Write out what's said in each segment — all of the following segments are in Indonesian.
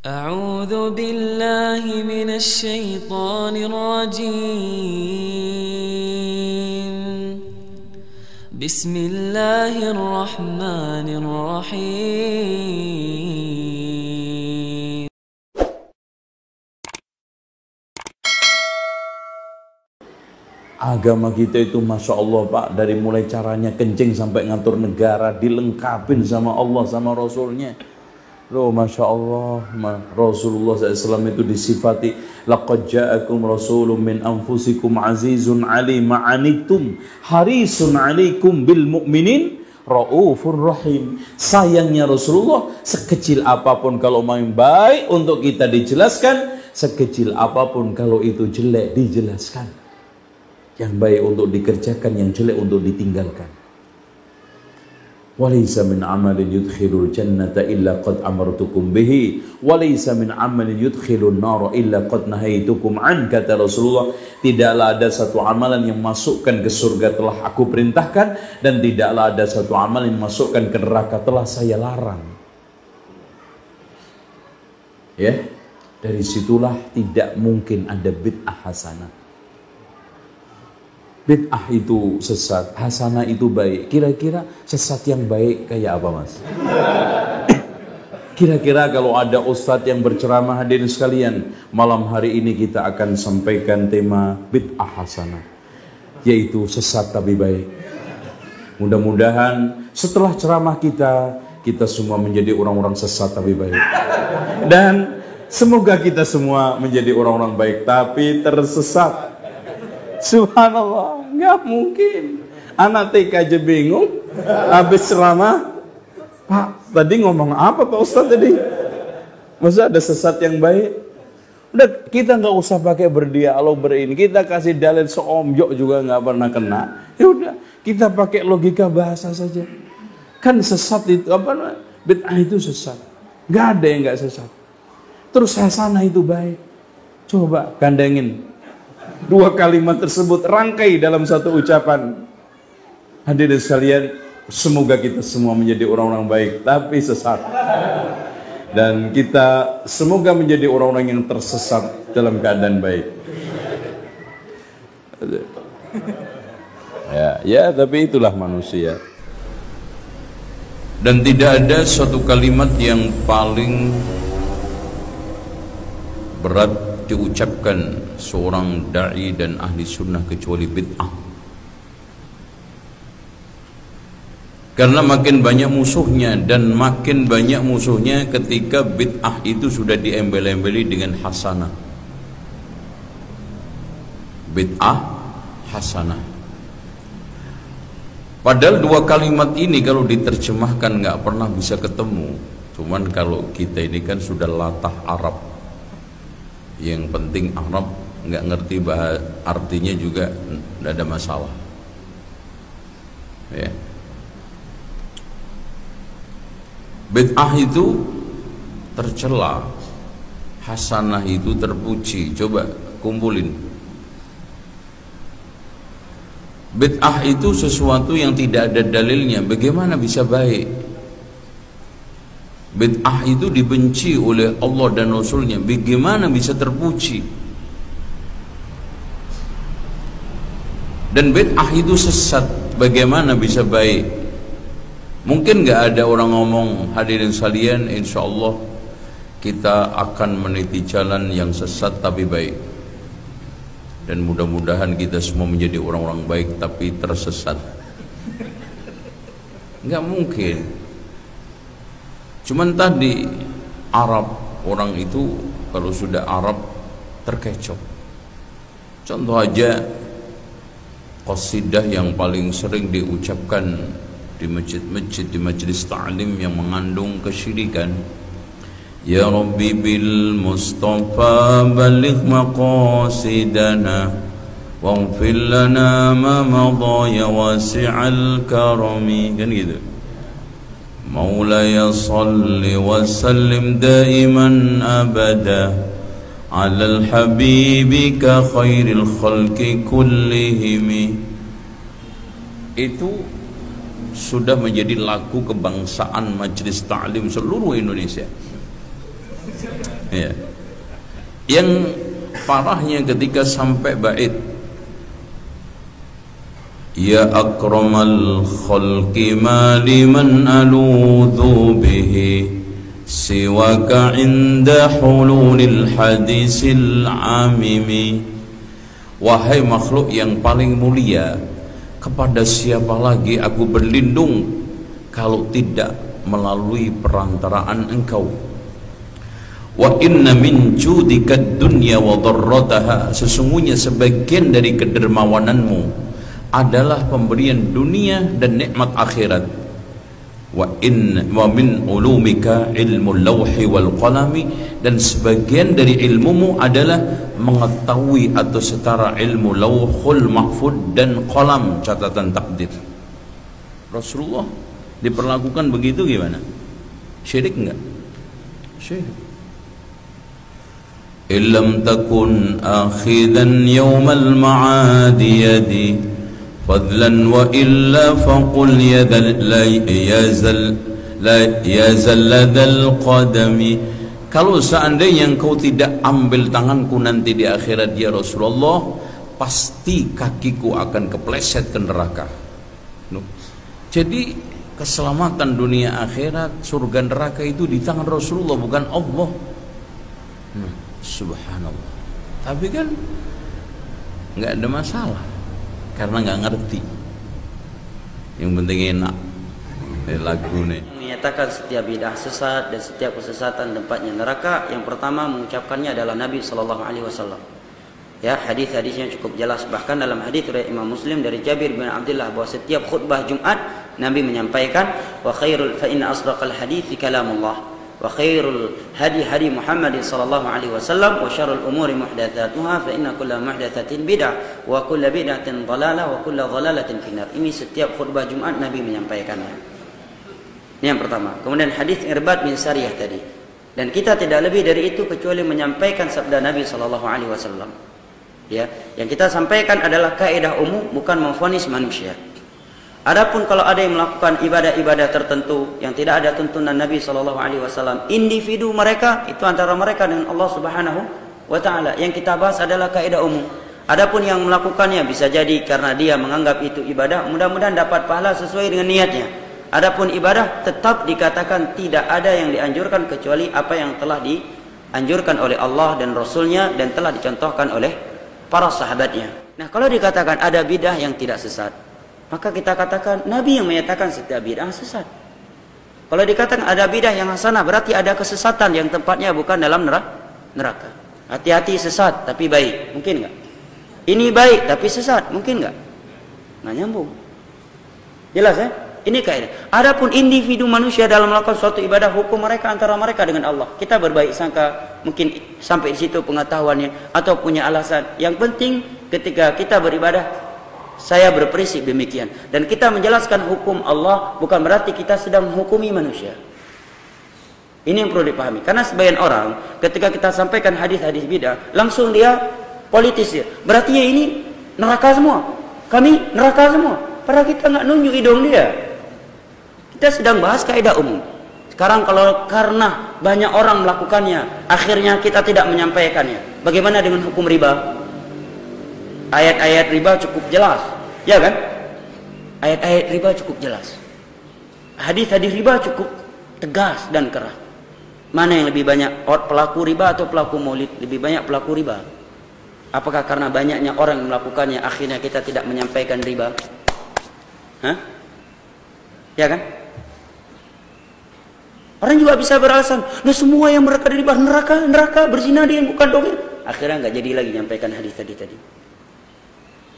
أعوذ بالله من الشيطان الرجيم بسم الله الرحمن الرحيم. Agama kita itu Masya Allah Pak, dari mulai caranya kencing sampai ngatur negara dilengkapin sama Allah sama Rasulnya. Loh Masya Allah, Rasulullah SAW itu disifati laqad ja'akum rasulun min anfusikum azizun ali ma'anitum harisun alaikum bil mu'minin raufur rahim. Sayangnya Rasulullah, sekecil apapun kalau main baik untuk kita dijelaskan, sekecil apapun kalau itu jelek dijelaskan. Yang baik untuk dikerjakan, yang jelek untuk ditinggalkan. Walaysa min amalin yudkhilul jannata illa qad amartukum bihi walaysa min amalin yudkhilun nara illa qad nahaitukum an, kata Rasulullah. Tidaklah ada satu amalan yang masukkan ke surga telah aku perintahkan, dan tidaklah ada satu amalan yang masukkan ke neraka telah saya larang. Ya, dari situlah tidak mungkin ada bid'ah hasanah. Bid'ah itu sesat, hasanah itu baik. Kira-kira sesat yang baik kayak apa, Mas? Kira-kira kalau ada ustadz yang berceramah, hadirin sekalian, malam hari ini kita akan sampaikan tema bid'ah hasanah, yaitu sesat tapi baik. Mudah-mudahan setelah ceramah kita semua menjadi orang-orang sesat tapi baik. Dan semoga kita semua menjadi orang-orang baik tapi tersesat. Subhanallah, nggak mungkin. Anak TK aja bingung habis ceramah. Pak, tadi ngomong apa Pak Ustadz tadi? Masa ada sesat yang baik? Udah, kita nggak usah pakai berdialog berini. Kita kasih dalil seomjok juga nggak pernah kena. Ya udah, kita pakai logika bahasa saja. Kan sesat itu apa? Bid'ah itu sesat. Nggak ada yang nggak sesat. Terus hasanah itu baik. Coba gandengin dua kalimat tersebut, rangkai dalam satu ucapan. Hadirin sekalian, semoga kita semua menjadi orang-orang baik tapi sesat, dan kita semoga menjadi orang-orang yang tersesat dalam keadaan baik. Ya, tapi itulah manusia. Dan tidak ada suatu kalimat yang paling berat diucapkan seorang da'i dan ahli sunnah kecuali bid'ah. Karena makin banyak musuhnya, dan makin banyak musuhnya ketika bid'ah itu sudah diembel-embeli dengan hasanah. Bid'ah hasanah. Padahal dua kalimat ini kalau diterjemahkan nggak pernah bisa ketemu. Cuman kalau kita ini kan sudah latah Arab, yang penting Arab, nggak ngerti bahasa artinya juga nggak ada masalah. Ya. Bid'ah itu tercela, hasanah itu terpuji. Coba kumpulin. Bid'ah itu sesuatu yang tidak ada dalilnya, bagaimana bisa baik? Bid'ah itu dibenci oleh Allah dan Rasulnya, bagaimana bisa terpuji? Dan bid'ah itu sesat, bagaimana bisa baik? Mungkin gak ada orang ngomong, hadirin sekalian, insya Allah kita akan meniti jalan yang sesat tapi baik. Dan mudah-mudahan kita semua menjadi orang-orang baik tapi tersesat. Gak mungkin. Cuman tadi Arab, orang itu kalau sudah Arab terkecoh. Contoh aja qasidah yang paling sering diucapkan di masjid-masjid, di majelis ta'lim yang mengandung kesyirikan. Ya Rabbi bil Mustafa baligh maqasidana waghfir lana ma madha ya wasi'al karami, kan gitu. Maulaya salli wa sallim daiman abada alal habibika khairil khalqi kullihimi. Itu sudah menjadi lagu kebangsaan majelis ta'lim seluruh Indonesia. Ya. Yang parahnya ketika sampai bait ya akramal khalqi ma liman aludhu bihi siwaka inda hululil hadisil amimi. Wahai makhluk yang paling mulia, kepada siapa lagi aku berlindung kalau tidak melalui perantaraan engkau. Wa inna min judika dunya wa dharrataha, sesungguhnya sebagian dari kedermawananmu adalah pemberian dunia dan nikmat akhirat. Wa min ulumika ilmu lawhi wal qalami, dan sebagian dari ilmumu adalah mengetahui atau setara ilmu lauhul mahfud dan qalam catatan takdir. Rasulullah diperlakukan begitu gimana? Syirik enggak? Syirik. Illam takun akhidan yawmal ma'adi yadi fadlan wa illa faqul ya zalladal qadami. Kalau seandainya engkau tidak ambil tanganku nanti di akhirat ya Rasulullah, pasti kakiku akan kepleset ke neraka. Jadi keselamatan dunia akhirat, surga neraka itu di tangan Rasulullah, bukan Allah. Subhanallah. Tapi kan nggak ada masalah karena nggak ngerti. Yang penting enak lagu nih. Menyatakan setiap bid'ah sesat dan setiap kesesatan tempatnya neraka, yang pertama mengucapkannya adalah Nabi SAW. Ya, hadis-hadisnya cukup jelas. Bahkan dalam hadis riwayat Imam Muslim dari Jabir bin Abdullah bahwa setiap khutbah Jumat Nabi menyampaikan wa khairul fa inna asdaqal hadits kalamullah wa khairul hadi hadi Muhammad sallallahu alaihi wasallam wa syarrul umuri muhdatsatuha fa inna kulla muhdatsatin bid'ah wa kulla bid'atin dhalalah wa kulla dhalalatin finnar. Ini setiap khutbah Jumat Nabi menyampaikannya. Ini yang pertama. Kemudian hadis Irbad bin Sariyah tadi. Dan kita tidak lebih dari itu kecuali menyampaikan sabda Nabi sallallahu alaihi wasallam. Ya, yang kita sampaikan adalah kaidah umum, bukan memvonis manusia. Adapun kalau ada yang melakukan ibadah-ibadah tertentu yang tidak ada tuntunan Nabi SAW, individu mereka itu antara mereka dengan Allah Subhanahu wa Ta'ala. Yang kita bahas adalah kaidah umum. Adapun yang melakukannya bisa jadi karena dia menganggap itu ibadah, mudah-mudahan dapat pahala sesuai dengan niatnya. Adapun ibadah tetap dikatakan tidak ada yang dianjurkan kecuali apa yang telah dianjurkan oleh Allah dan Rasulnya dan telah dicontohkan oleh para sahabatnya. Nah, kalau dikatakan ada bid'ah yang tidak sesat, maka kita katakan Nabi yang menyatakan setiap bid'ah sesat. Kalau dikatakan ada bid'ah yang hasanah, berarti ada kesesatan yang tempatnya bukan dalam neraka. Hati-hati, sesat tapi baik, mungkin enggak? Ini baik tapi sesat, mungkin enggak? Nggak nyambung. Jelas ya? Ini kaidah. Adapun individu manusia dalam melakukan suatu ibadah, hukum mereka antara mereka dengan Allah. Kita berbaik sangka, mungkin sampai di situ pengetahuannya atau punya alasan. Yang penting ketika kita beribadah, saya berprinsip demikian. Dan kita menjelaskan hukum Allah bukan berarti kita sedang menghukumi manusia. Ini yang perlu dipahami. Karena sebagian orang ketika kita sampaikan hadis-hadis bid'ah, langsung dia politis ya. Berarti ya ini neraka semua. Kami neraka semua. Padahal kita nggak nunjuk hidung dia. Kita sedang bahas kaidah umum. Sekarang kalau karena banyak orang melakukannya, akhirnya kita tidak menyampaikannya. Bagaimana dengan hukum riba? Ayat-ayat riba cukup jelas, ya kan? Ayat-ayat riba cukup jelas. Hadis-hadis riba cukup tegas dan keras. Mana yang lebih banyak pelaku riba atau pelaku maulid? Lebih banyak pelaku riba. Apakah karena banyaknya orang yang melakukannya akhirnya kita tidak menyampaikan riba? Hah? Ya kan? Orang juga bisa beralasan, nah semua yang mereka di riba neraka, berzina dia yang bukan dongeng. Akhirnya nggak jadi lagi menyampaikan hadis tadi.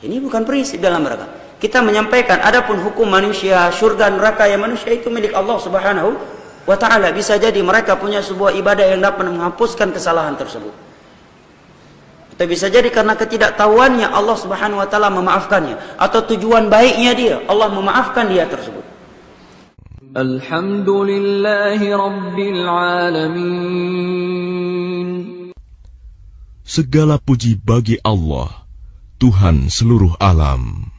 Ini bukan prinsip dalam neraka. Kita menyampaikan adapun hukum manusia, surga neraka yang manusia itu milik Allah Subhanahu wa Ta'ala. Bisa jadi mereka punya sebuah ibadah yang dapat menghapuskan kesalahan tersebut. Atau bisa jadi karena ketidaktahuannya Allah Subhanahu wa Ta'ala memaafkannya, atau tujuan baiknya dia, Allah memaafkan dia tersebut. Alhamdulillahi Rabbil Alamin. Segala puji bagi Allah, Tuhan seluruh alam.